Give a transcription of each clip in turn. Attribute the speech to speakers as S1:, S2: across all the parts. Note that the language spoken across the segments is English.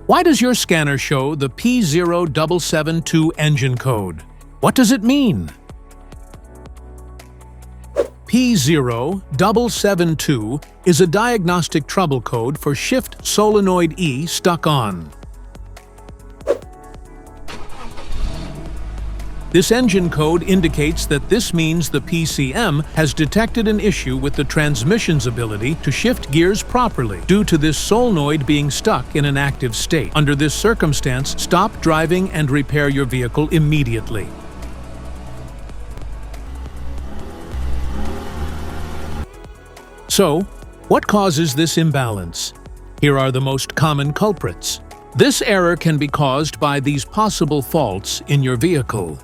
S1: Why does your scanner show the P0772 engine code? What does it mean? P0772 is a diagnostic trouble code for Shift Solenoid E stuck on. This engine code indicates that this means the PCM has detected an issue with the transmission's ability to shift gears properly due to this solenoid being stuck in an active state. Under this circumstance, stop driving and repair your vehicle immediately. So, what causes this imbalance? Here are the most common culprits. This error can be caused by these possible faults in your vehicle.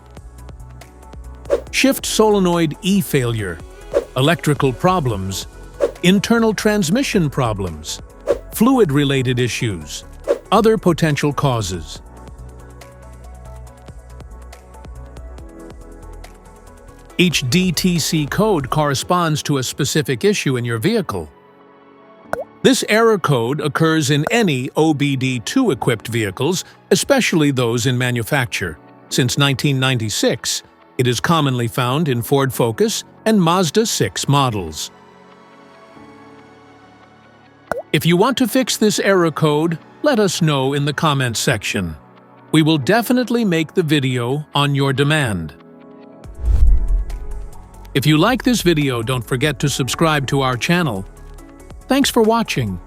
S1: Shift solenoid E failure, electrical problems, internal transmission problems, fluid-related issues, other potential causes. Each DTC code corresponds to a specific issue in your vehicle. This error code occurs in any OBD2 equipped vehicles, especially those in manufacture. Since 1996, it is commonly found in Ford Focus and Mazda 6 models. If you want to fix this error code, let us know in the comments section. We will definitely make the video on your demand. If you like this video, don't forget to subscribe to our channel. Thanks for watching.